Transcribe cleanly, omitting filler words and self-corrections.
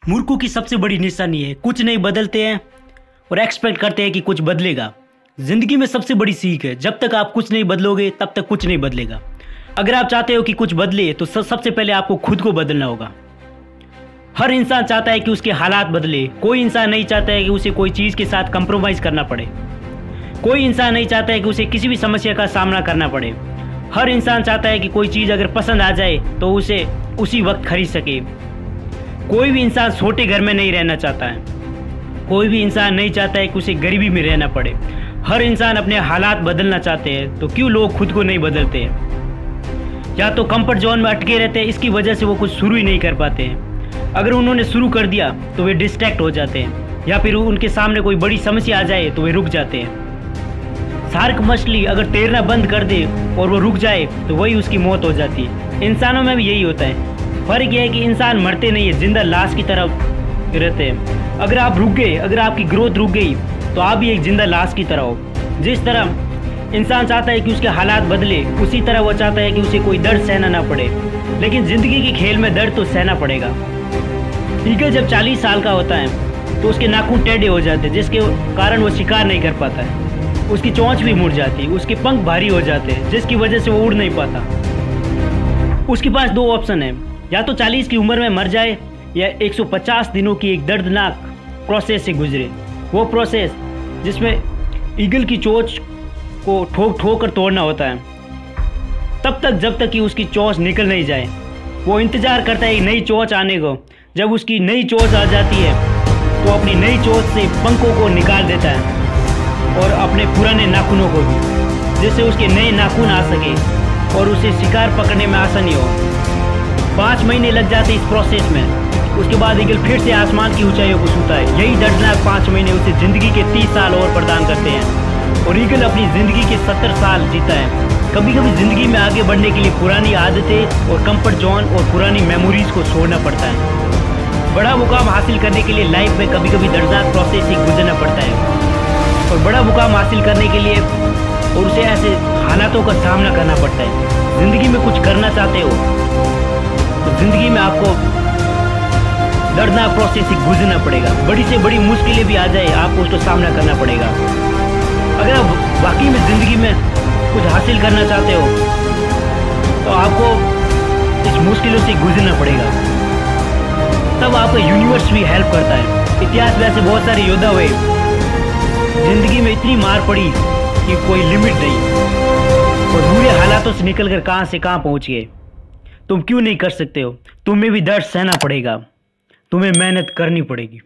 मूर्खों की सबसे बड़ी निशानी है कुछ नहीं बदलते हैं और एक्सपेक्ट करते हैं कि कुछ बदलेगा। जिंदगी में सबसे बड़ी सीख है जब तक आप कुछ नहीं बदलोगे तब तक कुछ नहीं बदलेगा। अगर आप चाहते हो कि कुछ बदले तो सबसे पहले आपको खुद को बदलना होगा। हर इंसान चाहता है कि उसके हालात बदले, कोई इंसान नहीं चाहता है कि उसे कोई चीज़ के साथ कंप्रोमाइज़ करना पड़े। कोई इंसान नहीं चाहता है कि उसे किसी भी समस्या का सामना करना पड़े। हर इंसान चाहता है कि कोई चीज़ अगर पसंद आ जाए तो उसे उसी वक्त खरीद सके। कोई भी इंसान छोटे घर में नहीं रहना चाहता है। कोई भी इंसान नहीं चाहता है कि उसे गरीबी में रहना पड़े। हर इंसान अपने हालात बदलना चाहते हैं, तो क्यों लोग खुद को नहीं बदलते हैं? या तो कंफर्ट जोन में अटके रहते हैं, इसकी वजह से वो कुछ शुरू ही नहीं कर पाते हैं। अगर उन्होंने शुरू कर दिया तो वे डिस्ट्रैक्ट हो जाते हैं, या फिर उनके सामने कोई बड़ी समस्या आ जाए तो वे रुक जाते हैं। शार्क मछली अगर तैरना बंद कर दे और वो रुक जाए तो वही उसकी मौत हो जाती है। इंसानों में भी यही होता है। फर्क यह है कि इंसान मरते नहीं है, जिंदा लाश की तरह रहते हैं। अगर आप रुक गए, अगर आपकी ग्रोथ रुक गई तो आप भी एक जिंदा लाश की तरह हो। जिस तरह इंसान चाहता है कि उसके हालात बदले, उसी तरह वो चाहता है कि उसे कोई दर्द सहना ना पड़े। लेकिन ज़िंदगी के खेल में दर्द तो सहना पड़ेगा। ईगल जब 40 साल का होता है तो उसके नाखून टेढ़े हो जाते हैं, जिसके कारण वो शिकार नहीं कर पाता है। उसकी चोंच भी मुड़ जाती है, उसके पंख भारी हो जाते हैं, जिसकी वजह से वो उड़ नहीं पाता। उसके पास दो ऑप्शन है, या तो 40 की उम्र में मर जाए या 150 दिनों की एक दर्दनाक प्रोसेस से गुजरे। वो प्रोसेस जिसमें ईगल की चोंच को ठोक ठोक कर तोड़ना होता है, तब तक जब तक कि उसकी चोंच निकल नहीं जाए। वो इंतज़ार करता है नई चोंच आने को। जब उसकी नई चोंच आ जाती है तो अपनी नई चोंच से पंखों को निकाल देता है और अपने पुराने नाखूनों को भी, जिससे उसके नए नाखून आ सके और उसे शिकार पकड़ने में आसानी हो। 5 महीने लग जाते इस प्रोसेस में। उसके बाद ईगल फिर से आसमान की ऊंचाइयों को छूता है। यही दर्दनाक 5 महीने उसे ज़िंदगी के 30 साल और प्रदान करते हैं और ईगल अपनी ज़िंदगी के 70 साल जीता है। कभी कभी ज़िंदगी में आगे बढ़ने के लिए पुरानी आदतें और कंफर्ट जोन और पुरानी मेमोरीज को छोड़ना पड़ता है। बड़ा मुकाम हासिल करने के लिए लाइफ में कभी कभी दर्दनाक प्रोसेस से गुजरना पड़ता है और बड़ा मुकाम हासिल करने के लिए और उसे ऐसे हालातों का सामना करना पड़ता है। ज़िंदगी में कुछ करना चाहते हो तो ज़िंदगी में आपको दर्दनाक प्रोसेस से गुजरना पड़ेगा। बड़ी से बड़ी मुश्किलें भी आ जाए, आपको उसका सामना करना पड़ेगा। अगर आप वाकई में ज़िंदगी में कुछ हासिल करना चाहते हो तो आपको इस मुश्किलों से गुजरना पड़ेगा। तब आपको यूनिवर्स भी हेल्प करता है। इतिहास में ऐसे बहुत सारे योद्धा हुए, जिंदगी में इतनी मार पड़ी कि कोई लिमिट नहीं, और बुरे हालातों से निकलकर कहां से कहां पहुंच गए। तुम क्यों नहीं कर सकते हो? तुम्हें भी दर्द सहना पड़ेगा, तुम्हें मेहनत करनी पड़ेगी।